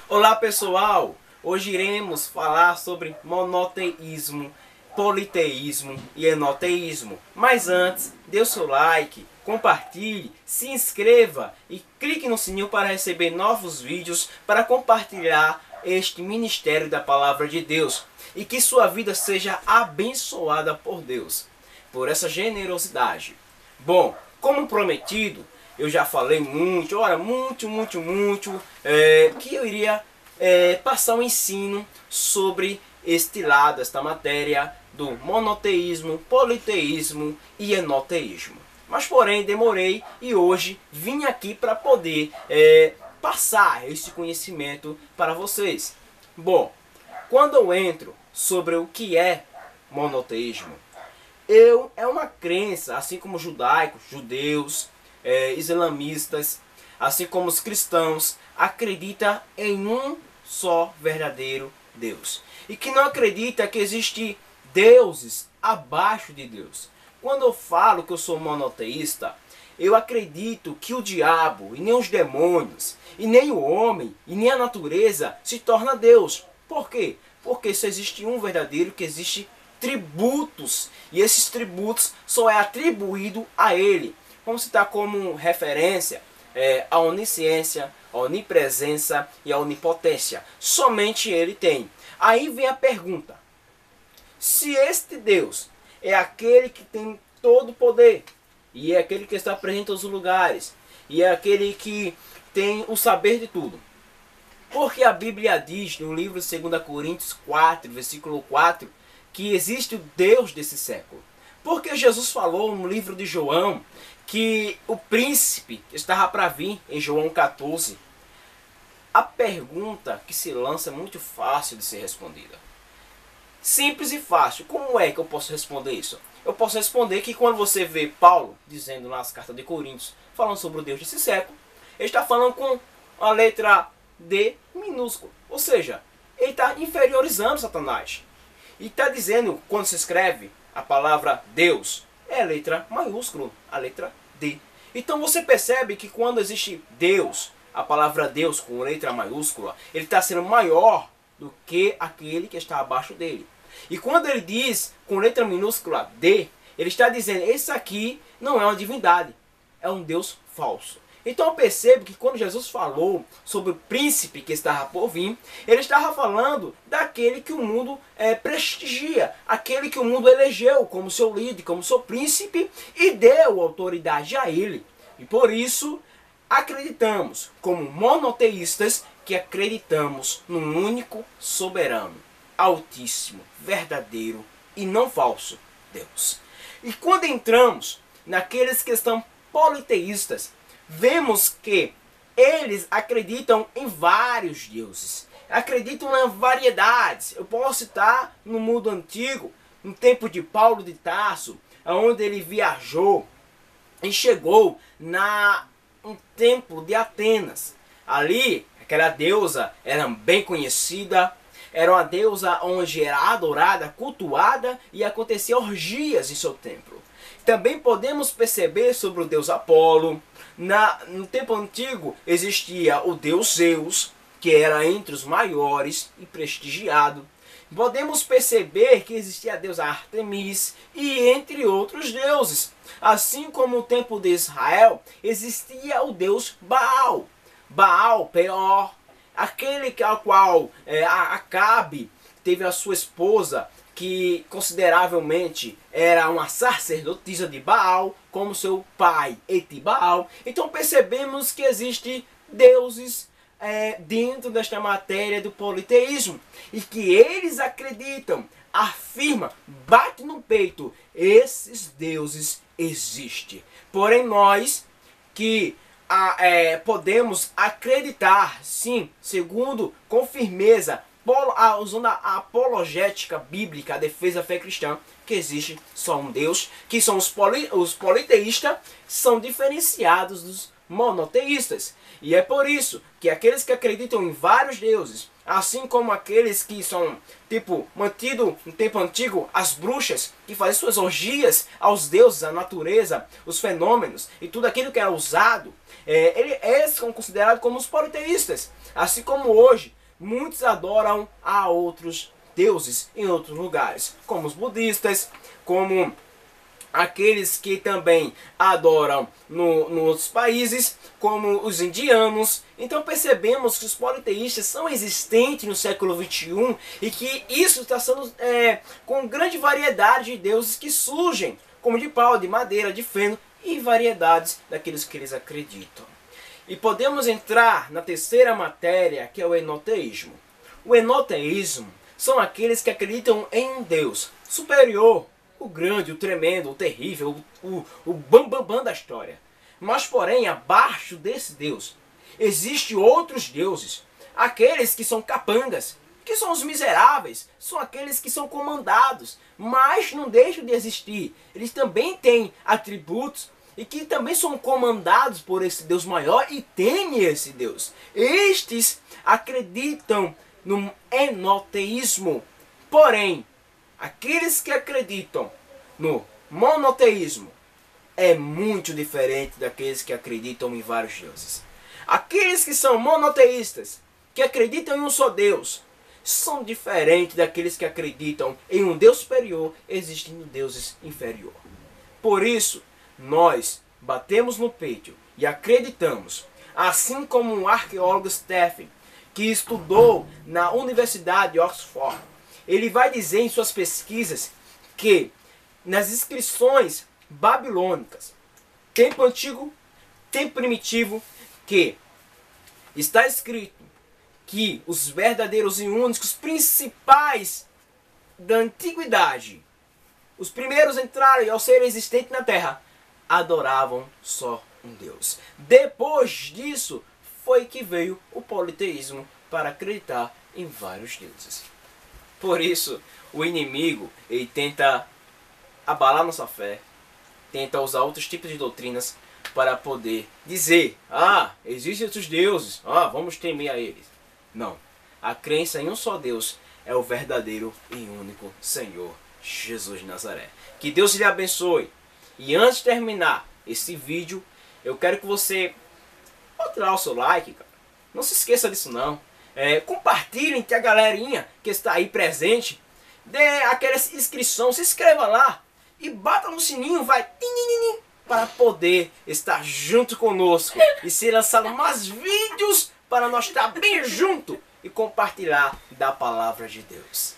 Olá pessoal, hoje iremos falar sobre monoteísmo, politeísmo e enoteísmo. Mas antes, dê o seu like, compartilhe, se inscreva e clique no sininho para receber novos vídeos para compartilhar este ministério da Palavra de Deus e que sua vida seja abençoada por Deus, por essa generosidade. Bom, como prometido, eu já falei muito, que eu iria passar um ensino sobre este lado, esta matéria do monoteísmo, politeísmo e enoteísmo. Mas porém demorei e hoje vim aqui para poder passar esse conhecimento para vocês. Bom, quando eu entro sobre o que é monoteísmo, é uma crença, assim como judaicos, judeus, islamistas, assim como os cristãos, acredita em um só verdadeiro Deus. E que não acredita que existe deuses abaixo de Deus. Quando eu falo que eu sou monoteísta, eu acredito que o diabo, e nem os demônios, e nem o homem, e nem a natureza se torna Deus. Por quê? Porque só existe um verdadeiro, que existe tributos, e esses tributos só é atribuído a ele. Vamos citar como referência a onisciência, a onipresença e a onipotência. Somente ele tem. Aí vem a pergunta: se este Deus é aquele que tem todo o poder, e é aquele que está presente em todos os lugares, e é aquele que tem o saber de tudo, porque a Bíblia diz no livro de 2 Coríntios 4, versículo 4, que existe o Deus desse século? Porque Jesus falou no livro de João que o príncipe estava para vir, em João 14. A pergunta que se lança é muito fácil de ser respondida. Simples e fácil. Como é que eu posso responder isso? Eu posso responder que quando você vê Paulo dizendo nas cartas de Coríntios, falando sobre o Deus desse século, ele está falando com a letra D minúscula. Ou seja, ele está inferiorizando Satanás. E está dizendo, quando se escreve a palavra Deus, é a letra maiúscula, a letra D. Então você percebe que quando existe Deus, a palavra Deus com letra maiúscula, ele está sendo maior do que aquele que está abaixo dele. E quando ele diz com letra minúscula D, ele está dizendo, esse aqui não é uma divindade, é um Deus falso. Então eu percebo que quando Jesus falou sobre o príncipe que estava por vir, ele estava falando daquele que o mundo prestigia, aquele que o mundo elegeu como seu líder, como seu príncipe, e deu autoridade a ele. E por isso acreditamos, como monoteístas, que acreditamos num único soberano, altíssimo, verdadeiro e não falso Deus. E quando entramos naqueles que estão politeístas, vemos que eles acreditam em vários deuses, acreditam em variedades. Eu posso citar no mundo antigo, no tempo de Paulo de Tarso, onde ele viajou e chegou no templo de Atenas. Ali, aquela deusa era bem conhecida, era uma deusa onde era adorada, cultuada e acontecia orgias em seu templo. Também podemos perceber sobre o deus Apolo. No tempo antigo existia o deus Zeus, que era entre os maiores e prestigiado. Podemos perceber que existia a deusa Artemis e entre outros deuses. Assim como no tempo de Israel existia o deus Baal, Baal Peor, aquele ao qual Acabe teve a sua esposa, que consideravelmente era uma sacerdotisa de Baal, como seu pai Etibaal. Então percebemos que existem deuses dentro desta matéria do politeísmo, e que eles acreditam, afirmam, bate no peito, esses deuses existem. Porém nós que podemos acreditar, sim, segundo com firmeza, usando a apologética bíblica, a defesa da fé cristã, que existe só um Deus, que são os politeístas, são diferenciados dos monoteístas. E é por isso que aqueles que acreditam em vários deuses, assim como aqueles que são, tipo, mantido no tempo antigo, as bruxas, que fazem suas orgias aos deuses, à natureza, os fenômenos e tudo aquilo que era usado, eles são considerados como os politeístas. Assim como hoje, muitos adoram a outros deuses em outros lugares, como os budistas, como aqueles que também adoram nos países, como os indianos. Então percebemos que os politeístas são existentes no século XXI e que isso está sendo com grande variedade de deuses que surgem, como de pau, de madeira, de feno e variedades daqueles que eles acreditam. E podemos entrar na terceira matéria, que é o enoteísmo. O enoteísmo são aqueles que acreditam em um Deus superior, o grande, o tremendo, o terrível, o bambambam da história. Mas porém, abaixo desse Deus, existem outros deuses. Aqueles que são capangas, que são os miseráveis, são aqueles que são comandados, mas não deixam de existir. Eles também têm atributos e que também são comandados por esse Deus maior e temem esse Deus. Estes acreditam no enoteísmo. Porém, aqueles que acreditam no monoteísmo é muito diferente daqueles que acreditam em vários deuses. Aqueles que são monoteístas, que acreditam em um só Deus, são diferentes daqueles que acreditam em um Deus superior, existindo deuses inferiores. Por isso, nós batemos no peito e acreditamos, assim como o arqueólogo Stephen, que estudou na Universidade de Oxford, ele vai dizer em suas pesquisas que nas inscrições babilônicas, tempo antigo, tempo primitivo, que está escrito que os verdadeiros e únicos principais da antiguidade, os primeiros entraram e ao ser existente na terra, adoravam só um Deus. Depois disso foi que veio o politeísmo para acreditar em vários deuses. Por isso, o inimigo ele tenta abalar nossa fé, tenta usar outros tipos de doutrinas para poder dizer: ah, existem outros deuses, vamos temer a eles. Não, a crença em um só Deus é o verdadeiro e único Senhor Jesus de Nazaré. Que Deus lhe abençoe. E antes de terminar esse vídeo, eu quero que você bote lá o seu like, cara. Não se esqueça disso não. Compartilhem com a galerinha que está aí presente. Dê aquela inscrição, se inscreva lá. E bata no sininho, vai, para poder estar junto conosco. E ser lançado mais vídeos para nós estar bem junto e compartilhar da palavra de Deus.